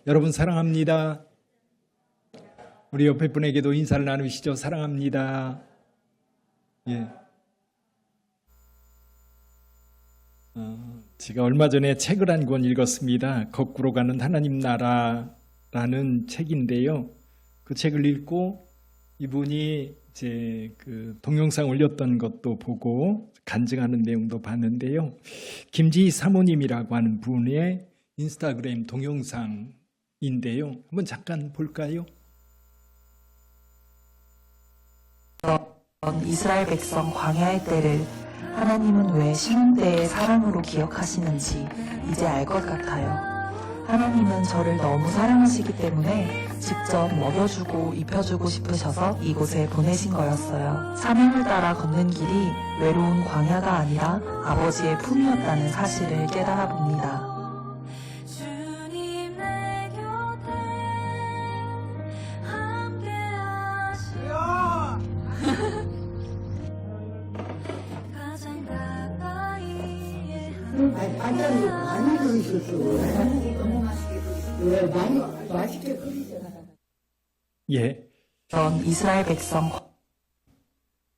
여러분 사랑합니다. 우리 옆에 분에게도 인사를 나누시죠. 사랑합니다. 예. 제가 얼마 전에 책을 한 권 읽었습니다. 거꾸로 가는 하나님 나라라는 책인데요. 그 책을 읽고 이분이 이제 그 동영상 올렸던 것도 보고 간증하는 내용도 봤는데요. 김지희 사모님이라고 하는 분의 인스타그램 동영상인데요. 한번 잠깐 볼까요? 이스라엘 백성 광야의 때를 하나님은 왜 신혼 때의 사랑으로 기억하시는지 이제 알 것 같아요. 하나님은 저를 너무 사랑하시기 때문에 직접 먹여주고 입혀주고 싶으셔서 이곳에 보내신 거였어요. 사명을 따라 걷는 길이 외로운 광야가 아니라 아버지의 품이었다는 사실을 깨달아 봅니다. 반찬도 많이 들으셨어. 왜 많이 맛있게 끓이잖아. 예. 전 이스라엘 백성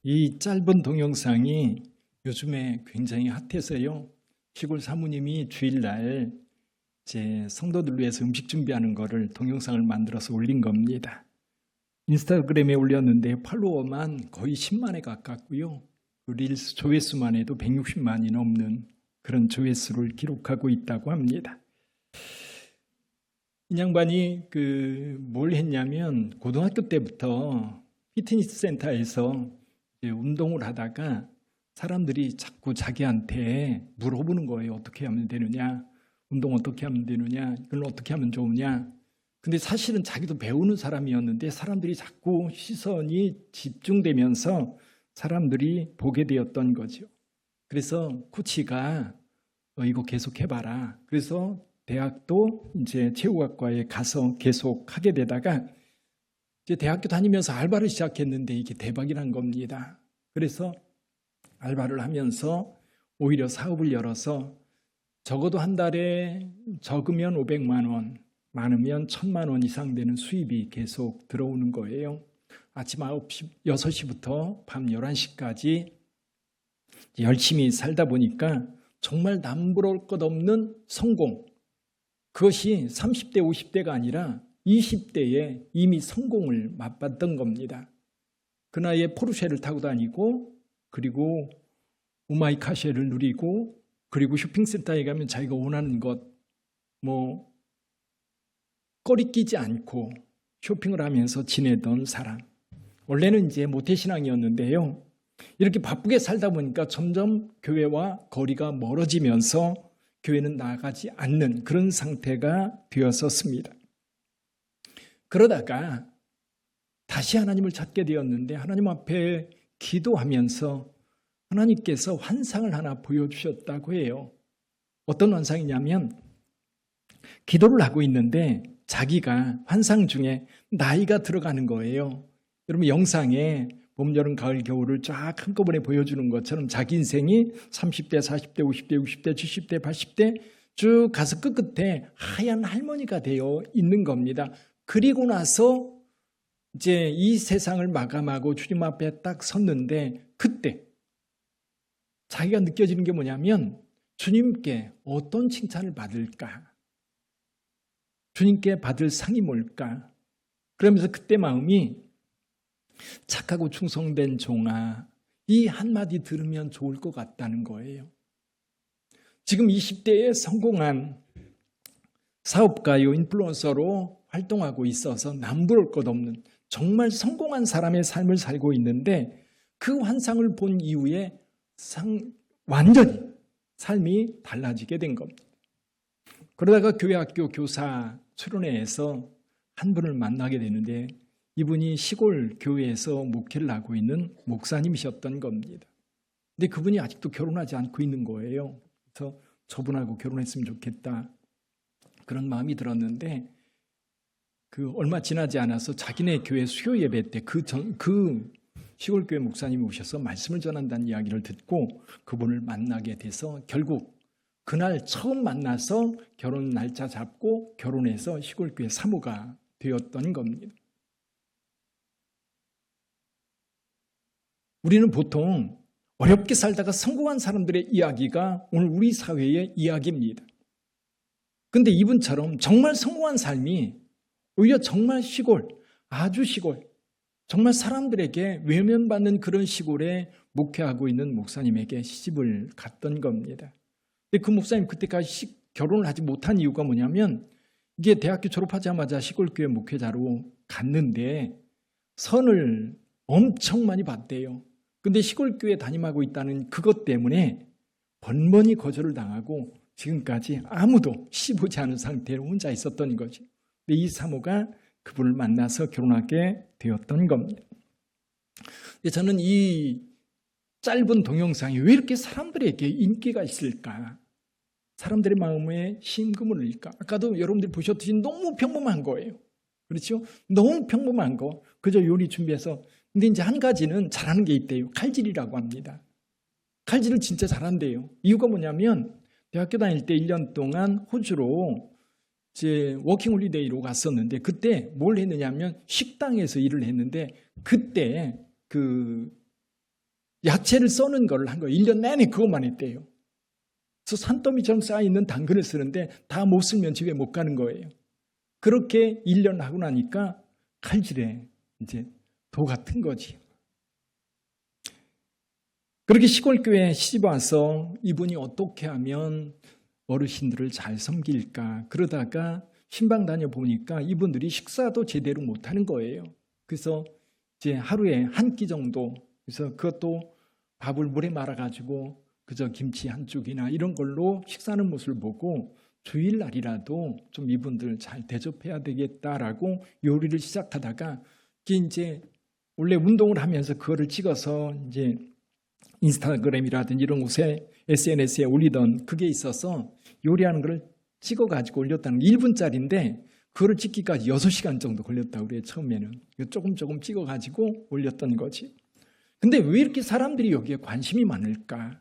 이 짧은 동영상이 요즘에 굉장히 핫해서요. 시골 사모님이 주일날 제 성도들 위해서 음식 준비하는 거를 동영상을 만들어서 올린 겁니다. 인스타그램에 올렸는데 팔로워만 거의 10만에 가깝고요. 그 릴스 조회수만 해도 160만이 넘는 그런 조회수를 기록하고 있다고 합니다. 이 양반이 뭘 했냐면 고등학교 때부터 피트니스 센터에서 운동을 하다가 사람들이 자꾸 자기한테 물어보는 거예요. 어떻게 하면 되느냐? 운동 어떻게 하면 되느냐? 이걸 어떻게 하면 좋으냐? 근데 사실은 자기도 배우는 사람이었는데 사람들이 자꾸 시선이 집중되면서 사람들이 보게 되었던 거죠. 그래서 코치가 이거 계속 해봐라. 그래서 대학도 이제 체육학과에 가서 계속 하게 되다가 이제 대학교 다니면서 알바를 시작했는데 이게 대박이 난 겁니다. 그래서 알바를 하면서 오히려 사업을 열어서 적어도 한 달에 적으면 500만 원, 많으면 1000만 원 이상 되는 수입이 계속 들어오는 거예요. 아침 6시부터 밤 11시까지 열심히 살다 보니까 정말 남부러울 것 없는 성공. 그것이 30대, 50대가 아니라 20대에 이미 성공을 맛봤던 겁니다. 그 나이에 포르쉐를 타고 다니고 그리고 오마이카쉐를 누리고 그리고 쇼핑센터에 가면 자기가 원하는 것 꺼리끼지 않고 쇼핑을 하면서 지내던 사람. 원래는 이제 모태신앙이었는데요. 이렇게 바쁘게 살다 보니까 점점 교회와 거리가 멀어지면서 교회는 나가지 않는 그런 상태가 되었었습니다. 그러다가 다시 하나님을 찾게 되었는데 하나님 앞에 기도하면서 하나님께서 환상을 하나 보여주셨다고 해요. 어떤 환상이냐면 기도를 하고 있는데 자기가 환상 중에 나이가 들어가는 거예요. 여러분 영상에 봄, 여름, 가을, 겨울을 쫙 한꺼번에 보여주는 것처럼 자기 인생이 30대, 40대, 50대, 60대, 70대, 80대 쭉 가서 끝끝에 하얀 할머니가 되어 있는 겁니다. 그리고 나서 이제 이 세상을 마감하고 주님 앞에 딱 섰는데 그때 자기가 느껴지는 게 뭐냐면 주님께 어떤 칭찬을 받을까? 주님께 받을 상이 뭘까? 그러면서 그때 마음이 착하고 충성된 종아, 이 한마디 들으면 좋을 것 같다는 거예요. 지금 20대에 성공한 사업가요, 인플루언서로 활동하고 있어서 남부러울 것 없는 정말 성공한 사람의 삶을 살고 있는데 그 환상을 본 이후에 완전히 삶이 달라지게 된 겁니다. 그러다가 교회 학교 교사 수련회에서 한 분을 만나게 되는데 이분이 시골 교회에서 목회를 하고 있는 목사님이셨던 겁니다. 근데 그분이 아직도 결혼하지 않고 있는 거예요. 그래서 저분하고 결혼했으면 좋겠다. 그런 마음이 들었는데 얼마 지나지 않아서 자기네 교회 수요 예배 때 그 시골교회 목사님이 오셔서 말씀을 전한다는 이야기를 듣고 그분을 만나게 돼서 결국 그날 처음 만나서 결혼 날짜 잡고 결혼해서 시골교회 사모가 되었던 겁니다. 우리는 보통 어렵게 살다가 성공한 사람들의 이야기가 오늘 우리 사회의 이야기입니다. 근데 이분처럼 정말 성공한 삶이 오히려 정말 시골, 아주 시골, 정말 사람들에게 외면받는 그런 시골에 목회하고 있는 목사님에게 시집을 갔던 겁니다. 근데 그 목사님 그때까지 결혼을 하지 못한 이유가 뭐냐면 이게 대학교 졸업하자마자 시골교회 목회자로 갔는데 선을 엄청 많이 받대요. 근데 시골교회 담임하고 있다는 그것 때문에 번번이 거절을 당하고 지금까지 아무도 시집 오지 않은 상태로 혼자 있었던 거죠. 근데 이 사모가 그분을 만나서 결혼하게 되었던 겁니다. 근데 저는 이 짧은 동영상이 왜 이렇게 사람들에게 인기가 있을까? 사람들의 마음에 심금을 울릴까? 아까도 여러분들이 보셨듯이 너무 평범한 거예요. 그렇죠? 너무 평범한 거. 그저 요리 준비해서. 근데 이제 한 가지는 잘하는 게 있대요. 칼질이라고 합니다. 칼질을 진짜 잘한대요. 이유가 뭐냐면 대학교 다닐 때 1년 동안 호주로 이제 워킹홀리데이로 갔었는데 그때 뭘 했느냐면 식당에서 일을 했는데 그때 그 야채를 써는 걸 한 거예요. 1년 내내 그것만 했대요. 그래서 산더미처럼 쌓여있는 당근을 쓰는데 다 못 쓰면 집에 못 가는 거예요. 그렇게 1년 하고 나니까 칼질에 이제 도 같은 거지. 그렇게 시골교회에 시집 와서 이분이 어떻게 하면 어르신들을 잘 섬길까 그러다가 신방 다녀보니까 이분들이 식사도 제대로 못하는 거예요. 그래서 이제 하루에 한 끼 정도, 그래서 그것도 밥을 물에 말아가지고 그저 김치 한 쪽이나 이런 걸로 식사하는 모습을 보고 주일날이라도 좀 이분들 잘 대접해야 되겠다라고 요리를 시작하다가 이제 원래 운동을 하면서 그거를 찍어서 이제 인스타그램이라든지 이런 곳에 SNS에 올리던 그게 있어서 요리하는 걸 찍어가지고 올렸다는 게 1분짜리인데 그거를 찍기까지 6시간 정도 걸렸다고 그래요. 처음에는. 조금 찍어가지고 올렸던 거지. 근데 왜 이렇게 사람들이 여기에 관심이 많을까?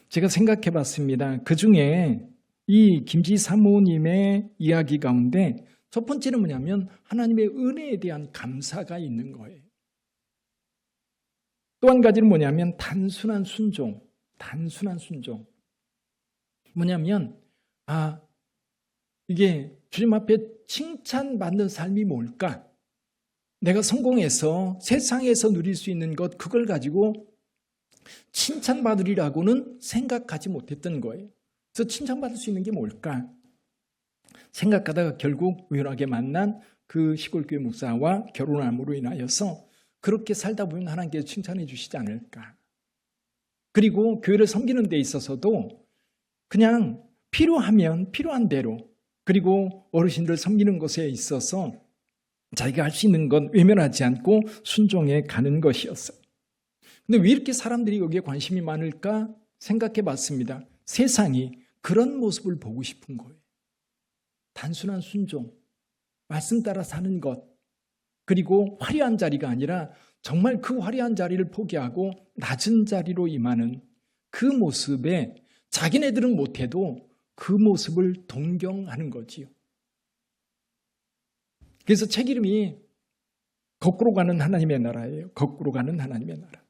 제가 생각해 봤습니다. 그중에 이 김지 사모님의 이야기 가운데 첫 번째는 뭐냐면 하나님의 은혜에 대한 감사가 있는 거예요. 또 한 가지는 뭐냐면 단순한 순종. 뭐냐면 이게 주님 앞에 칭찬받는 삶이 뭘까? 내가 성공해서 세상에서 누릴 수 있는 것 그걸 가지고 칭찬받으리라고는 생각하지 못했던 거예요. 그래서 칭찬받을 수 있는 게 뭘까? 생각하다가 결국 우연하게 만난 그 시골교회 목사와 결혼함으로 인하여서 그렇게 살다 보면 하나님께서 칭찬해 주시지 않을까. 그리고 교회를 섬기는 데 있어서도 그냥 필요하면 필요한 대로 그리고 어르신들 섬기는 것에 있어서 자기가 할 수 있는 건 외면하지 않고 순종해 가는 것이었어요. 근데 왜 이렇게 사람들이 여기에 관심이 많을까 생각해 봤습니다. 세상이 그런 모습을 보고 싶은 거예요. 단순한 순종, 말씀 따라 사는 것, 그리고 화려한 자리가 아니라 정말 그 화려한 자리를 포기하고 낮은 자리로 임하는 그 모습에 자기네들은 못해도 그 모습을 동경하는 거지요. 그래서 책 이름이 거꾸로 가는 하나님의 나라예요. 거꾸로 가는 하나님의 나라.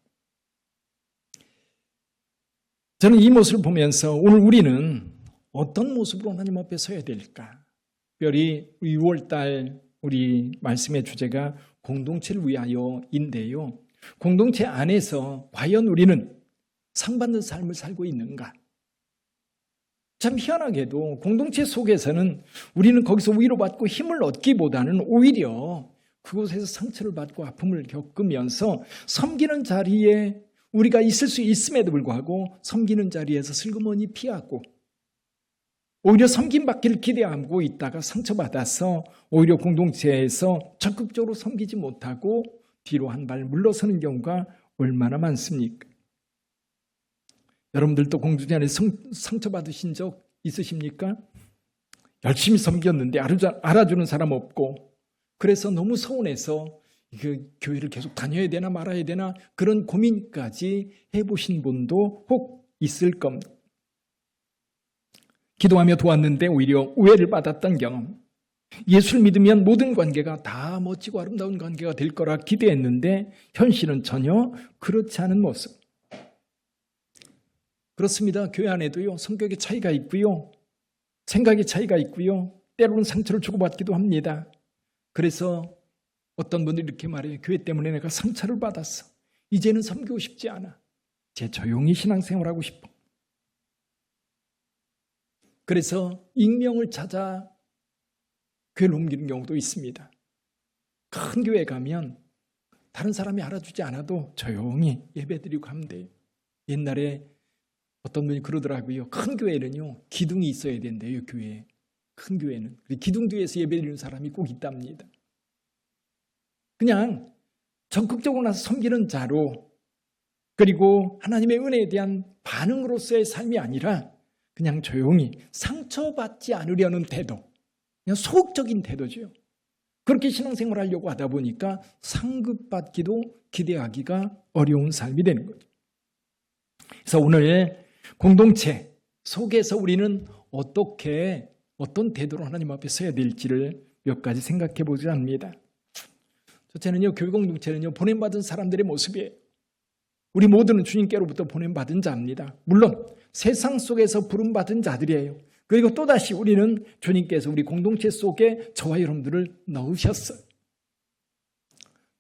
저는 이 모습을 보면서 오늘 우리는 어떤 모습으로 하나님 앞에 서야 될까? 특별히 6월달 우리 말씀의 주제가 공동체를 위하여인데요. 공동체 안에서 과연 우리는 상받는 삶을 살고 있는가? 참 희한하게도 공동체 속에서는 우리는 거기서 위로받고 힘을 얻기보다는 오히려 그곳에서 상처를 받고 아픔을 겪으면서 섬기는 자리에 우리가 있을 수 있음에도 불구하고 섬기는 자리에서 슬그머니 피하고 오히려 섬김받기를 기대하고 있다가 상처받아서 오히려 공동체에서 적극적으로 섬기지 못하고 뒤로 한 발 물러서는 경우가 얼마나 많습니까? 여러분들도 공동체 안에서 상처받으신 적 있으십니까? 열심히 섬겼는데 알아주는 사람 없고 그래서 너무 서운해서 교회를 계속 다녀야 되나 말아야 되나 그런 고민까지 해보신 분도 혹 있을 겁니다. 기도하며 도왔는데 오히려 오해를 받았던 경험. 예수를 믿으면 모든 관계가 다 멋지고 아름다운 관계가 될 거라 기대했는데 현실은 전혀 그렇지 않은 모습. 그렇습니다. 교회 안에도요, 성격의 차이가 있고요, 생각의 차이가 있고요, 때로는 상처를 주고받기도 합니다. 그래서 어떤 분들이 이렇게 말해요. 교회 때문에 내가 상처를 받았어. 이제는 섬기고 싶지 않아. 제 조용히 신앙생활하고 싶어. 그래서 익명을 찾아 교회를 옮기는 경우도 있습니다. 큰 교회 가면 다른 사람이 알아주지 않아도 조용히 예배드리고 하면 돼요. 옛날에 어떤 분이 그러더라고요. 큰 교회는요, 기둥이 있어야 된대요. 교회에. 큰 교회는. 기둥 뒤에서 예배드리는 사람이 꼭 있답니다. 그냥 적극적으로 나서 섬기는 자로, 그리고 하나님의 은혜에 대한 반응으로서의 삶이 아니라 그냥 조용히 상처받지 않으려는 태도, 그냥 소극적인 태도죠. 그렇게 신앙생활을 하려고 하다 보니까 상급받기도 기대하기가 어려운 삶이 되는 거죠. 그래서 오늘 공동체 속에서 우리는 어떤 태도로 하나님 앞에 서야 될지를 몇 가지 생각해 보자 합니다. 첫째는요, 교회 공동체는요, 보냄받은 사람들의 모습이에요. 우리 모두는 주님께로부터 보냄받은 자입니다. 물론 세상 속에서 부름받은 자들이에요. 그리고 또다시 우리는 주님께서 우리 공동체 속에 저와 여러분들을 넣으셨어요.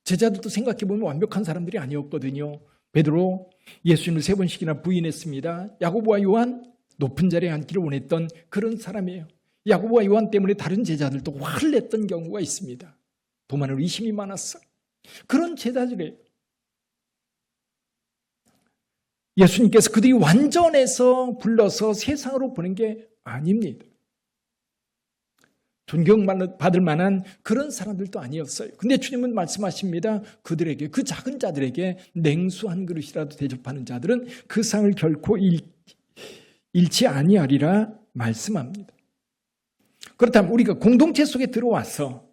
제자들도 생각해보면 완벽한 사람들이 아니었거든요. 베드로 예수님을 3번씩이나 부인했습니다. 야고보와 요한 높은 자리에 앉기를 원했던 그런 사람이에요. 야고보와 요한 때문에 다른 제자들도 화를 냈던 경우가 있습니다. 도만으로 의심이 많았어. 그런 제자들이에요. 예수님께서 그들이 완전해서 불러서 세상으로 보낸 게 아닙니다. 존경받을 만한 그런 사람들도 아니었어요. 근데 주님은 말씀하십니다. 그들에게, 그 작은 자들에게 냉수 한 그릇이라도 대접하는 자들은 그 상을 결코 잃지 아니하리라 말씀합니다. 그렇다면 우리가 공동체 속에 들어와서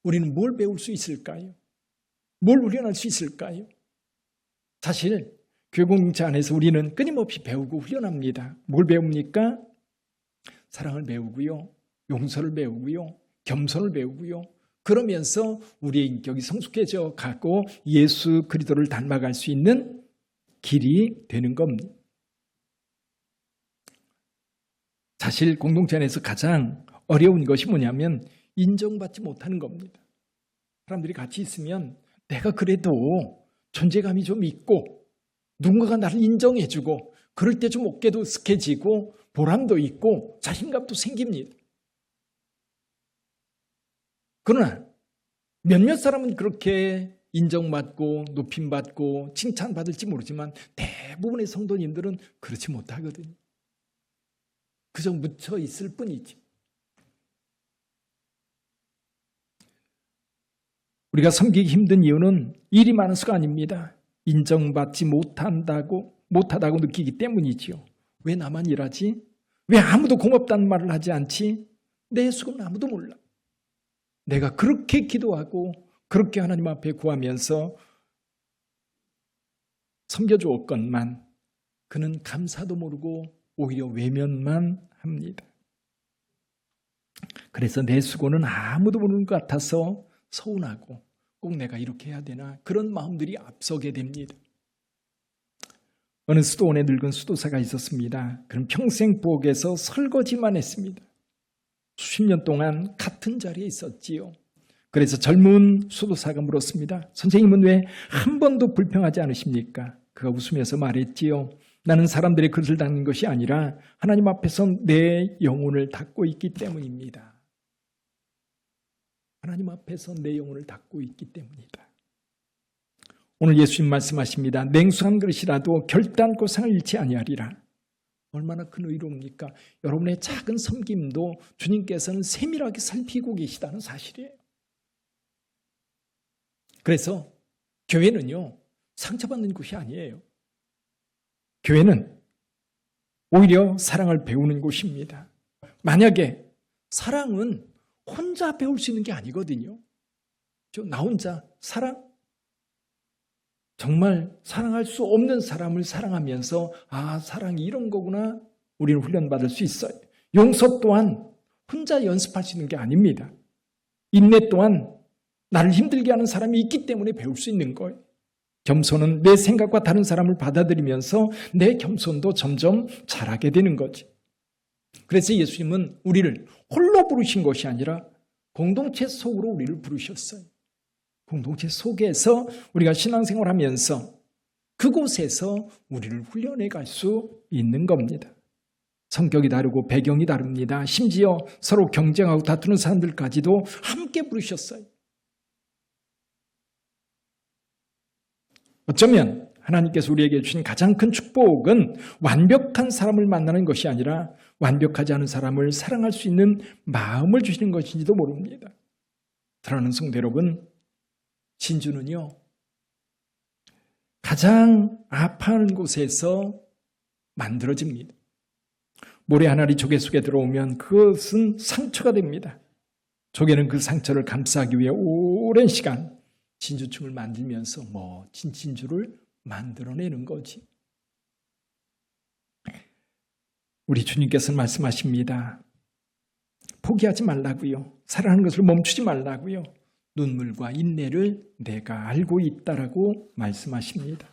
우리는 뭘 배울 수 있을까요? 뭘 훈련할 수 있을까요? 사실 교회 공동체 안에서 우리는 끊임없이 배우고 훈련합니다. 뭘 배웁니까? 사랑을 배우고요, 용서를 배우고요, 겸손을 배우고요. 그러면서 우리의 인격이 성숙해져 가고 예수 그리스도를 닮아갈 수 있는 길이 되는 겁니다. 사실 공동체 안에서 가장 어려운 것이 뭐냐면 인정받지 못하는 겁니다. 사람들이 같이 있으면 내가 그래도 존재감이 좀 있고 누군가가 나를 인정해주고 그럴 때 좀 어깨도 으쓱해지고 보람도 있고 자신감도 생깁니다. 그러나 몇몇 사람은 그렇게 인정받고 높임받고 칭찬받을지 모르지만 대부분의 성도님들은 그렇지 못하거든요. 그저 묻혀 있을 뿐이지. 우리가 섬기기 힘든 이유는 일이 많아서가 아닙니다. 인정받지 못하다고 느끼기 때문이지요. 왜 나만 일하지? 왜 아무도 고맙다는 말을 하지 않지? 내 수고는 아무도 몰라. 내가 그렇게 기도하고 그렇게 하나님 앞에 구하면서 섬겨주었건만 그는 감사도 모르고 오히려 외면만 합니다. 그래서 내 수고는 아무도 모르는 것 같아서 서운하고 꼭 내가 이렇게 해야 되나 그런 마음들이 앞서게 됩니다. 어느 수도원에 늙은 수도사가 있었습니다. 그는 평생 부엌에서 설거지만 했습니다. 수십 년 동안 같은 자리에 있었지요. 그래서 젊은 수도사가 물었습니다. 선생님은 왜 한 번도 불평하지 않으십니까? 그가 웃으면서 말했지요. 나는 사람들의 그릇을 닦는 것이 아니라 하나님 앞에서 내 영혼을 닦고 있기 때문입니다. 하나님 앞에서 내 영혼을 닦고 있기 때문이다. 오늘 예수님 말씀하십니다. 냉수 한 그릇이라도 결단코 상을 잃지 아니하리라. 얼마나 큰 의로입니까? 여러분의 작은 섬김도 주님께서는 세밀하게 살피고 계시다는 사실이에요. 그래서 교회는요, 상처받는 곳이 아니에요. 교회는 오히려 사랑을 배우는 곳입니다. 만약에 사랑은 혼자 배울 수 있는 게 아니거든요. 나 혼자 사랑? 정말 사랑할 수 없는 사람을 사랑하면서 사랑이 이런 거구나 우리는 훈련받을 수 있어요. 용서 또한 혼자 연습할 수 있는 게 아닙니다. 인내 또한 나를 힘들게 하는 사람이 있기 때문에 배울 수 있는 거예요. 겸손은 내 생각과 다른 사람을 받아들이면서 내 겸손도 점점 자라게 되는 거지. 그래서 예수님은 우리를 홀로 부르신 것이 아니라 공동체 속으로 우리를 부르셨어요. 공동체 속에서 우리가 신앙생활하면서 그곳에서 우리를 훈련해 갈 수 있는 겁니다. 성격이 다르고 배경이 다릅니다. 심지어 서로 경쟁하고 다투는 사람들까지도 함께 부르셨어요. 어쩌면 하나님께서 우리에게 주신 가장 큰 축복은 완벽한 사람을 만나는 것이 아니라 완벽하지 않은 사람을 사랑할 수 있는 마음을 주시는 것인지도 모릅니다. 사랑하는 성도 여러분, 진주는요, 가장 아파하는 곳에서 만들어집니다. 모래 한 알이 조개 속에 들어오면 그것은 상처가 됩니다. 조개는 그 상처를 감싸기 위해 오랜 시간 진주충을 만들면서 멋진 진주를 만들어내는 거지. 우리 주님께서는 말씀하십니다. 포기하지 말라고요. 사랑하는 것을 멈추지 말라고요. 눈물과 인내를 내가 알고 있다라고 말씀하십니다.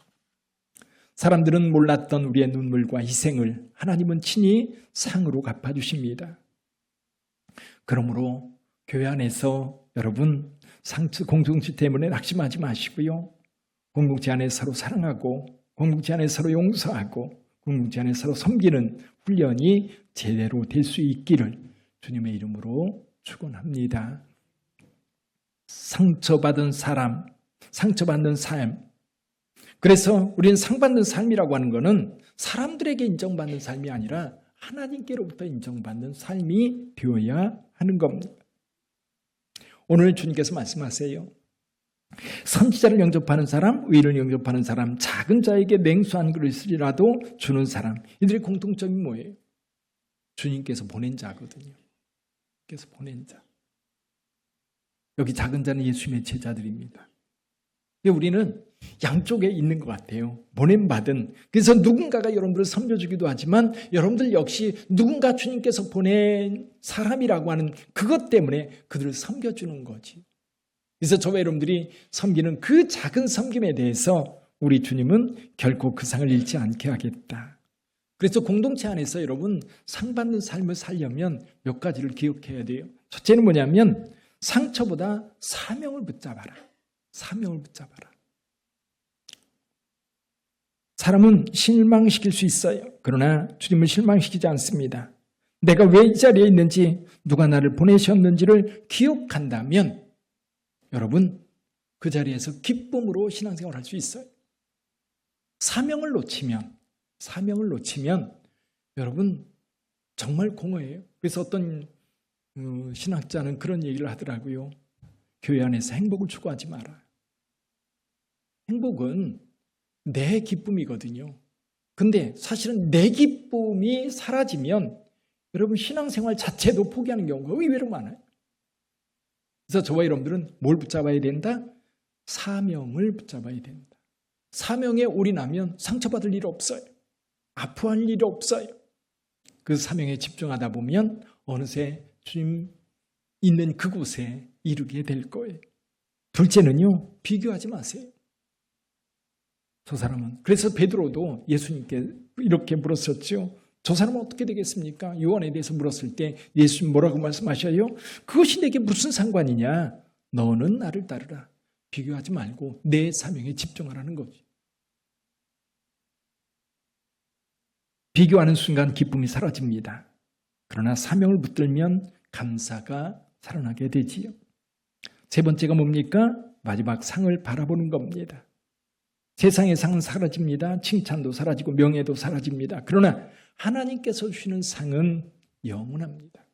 사람들은 몰랐던 우리의 눈물과 희생을 하나님은 친히 상으로 갚아주십니다. 그러므로 교회 안에서 여러분 공동체 때문에 낙심하지 마시고요. 공동체 안에 서로 사랑하고 공동체 안에 서로 용서하고 공동체 안에 서로 섬기는 훈련이 제대로 될 수 있기를 주님의 이름으로 축원합니다. 상처받은 사람, 상처받는 삶. 그래서 우리는 상받는 삶이라고 하는 것은 사람들에게 인정받는 삶이 아니라 하나님께로부터 인정받는 삶이 되어야 하는 겁니다. 오늘 주님께서 말씀하세요. 선지자를 영접하는 사람, 의를 영접하는 사람, 작은 자에게 냉수한 그릇이라도 주는 사람. 이들의 공통점이 뭐예요? 주님께서 보낸 자거든요. 주님께서 보낸 자. 여기 작은 자는 예수님의 제자들입니다. 근데 우리는 양쪽에 있는 것 같아요. 보냄받은. 그래서 누군가가 여러분들을 섬겨주기도 하지만 여러분들 역시 누군가 주님께서 보낸 사람이라고 하는 그것 때문에 그들을 섬겨주는 거지. 그래서 저와 여러분들이 섬기는 그 작은 섬김에 대해서 우리 주님은 결코 그 상을 잃지 않게 하겠다. 그래서 공동체 안에서 여러분 상 받는 삶을 살려면 몇 가지를 기억해야 돼요. 첫째는 뭐냐면 상처보다 사명을 붙잡아라. 사명을 붙잡아라. 사람은 실망시킬 수 있어요. 그러나 주님을 실망시키지 않습니다. 내가 왜 이 자리에 있는지, 누가 나를 보내셨는지를 기억한다면 여러분 그 자리에서 기쁨으로 신앙생활을 할 수 있어요. 사명을 놓치면 여러분 정말 공허해요. 그래서 어떤 신학자는 그런 얘기를 하더라고요. 교회 안에서 행복을 추구하지 마라. 행복은 내 기쁨이거든요. 근데 사실은 내 기쁨이 사라지면 여러분 신앙생활 자체도 포기하는 경우가 의외로 많아요. 그래서 저와 여러분들은 뭘 붙잡아야 된다? 사명을 붙잡아야 된다. 사명에 올인하면 상처받을 일 없어요. 아파할 일 없어요. 그 사명에 집중하다 보면 어느새 주님 있는 그곳에 이르게 될 거예요. 둘째는요, 비교하지 마세요. 저 사람은. 그래서 베드로도 예수님께 이렇게 물었었죠. 저 사람은 어떻게 되겠습니까? 요한에 대해서 물었을 때 예수님 뭐라고 말씀하셔요? 그것이 내게 무슨 상관이냐? 너는 나를 따르라. 비교하지 말고 내 사명에 집중하라는 거지. 비교하는 순간 기쁨이 사라집니다. 그러나 사명을 붙들면 감사가 살아나게 되지요. 세 번째가 뭡니까? 마지막 상을 바라보는 겁니다. 세상의 상은 사라집니다. 칭찬도 사라지고 명예도 사라집니다. 그러나 하나님께서 주시는 상은 영원합니다.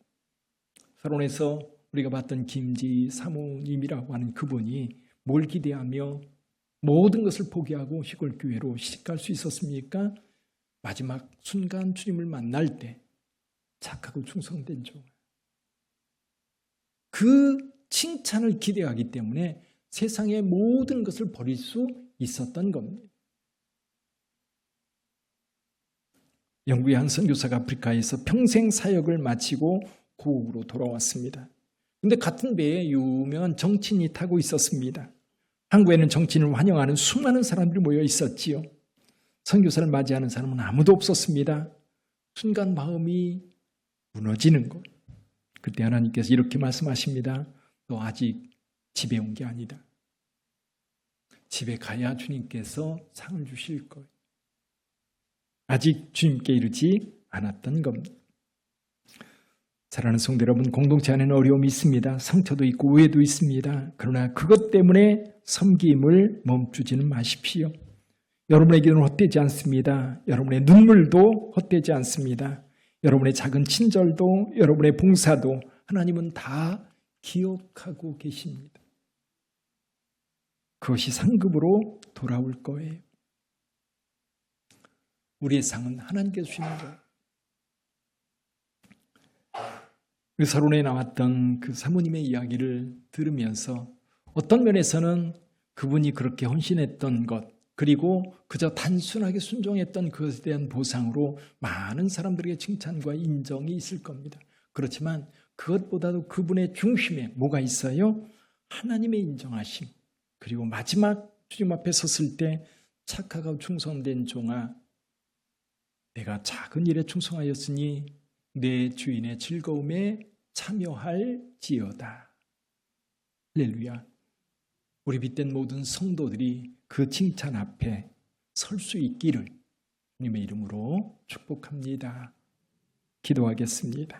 서론에서 우리가 봤던 김지 사모님이라고 하는 그분이 뭘 기대하며 모든 것을 포기하고 시골교회로 시집갈 수 있었습니까? 마지막 순간 주님을 만날 때 착하고 충성된 종. 그 칭찬을 기대하기 때문에 세상의 모든 것을 버릴 수 있었던 겁니다. 영국의 한 선교사가 아프리카에서 평생 사역을 마치고 고국으로 돌아왔습니다. 근데 같은 배에 유명한 정치인이 타고 있었습니다. 한국에는 정치인을 환영하는 수많은 사람들이 모여 있었지요. 선교사를 맞이하는 사람은 아무도 없었습니다. 순간 마음이 무너지는 것. 그때 하나님께서 이렇게 말씀하십니다. 너 아직 집에 온 게 아니다. 집에 가야 주님께서 상을 주실 거예요. 아직 주님께 이르지 않았던 겁니다. 사랑하는 성도 여러분, 공동체 안에는 어려움이 있습니다. 상처도 있고 오해도 있습니다. 그러나 그것 때문에 섬김을 멈추지는 마십시오. 여러분의 기도는 헛되지 않습니다. 여러분의 눈물도 헛되지 않습니다. 여러분의 작은 친절도, 여러분의 봉사도 하나님은 다 기억하고 계십니다. 그것이 상급으로 돌아올 거예요. 우리의 상은 하나님께서 주시는 거예요. 의사론에 나왔던 그 사모님의 이야기를 들으면서 어떤 면에서는 그분이 그렇게 헌신했던 것, 그리고 그저 단순하게 순종했던 그것에 대한 보상으로 많은 사람들에게 칭찬과 인정이 있을 겁니다. 그렇지만 그것보다도 그분의 중심에 뭐가 있어요? 하나님의 인정하심. 그리고 마지막 주님 앞에 섰을 때 착하고 충성된 종아, 내가 작은 일에 충성하였으니 내 주인의 즐거움에 참여할지어다. 할렐루야. 우리 빛된 모든 성도들이 그 칭찬 앞에 설 수 있기를 주님의 이름으로 축복합니다. 기도하겠습니다.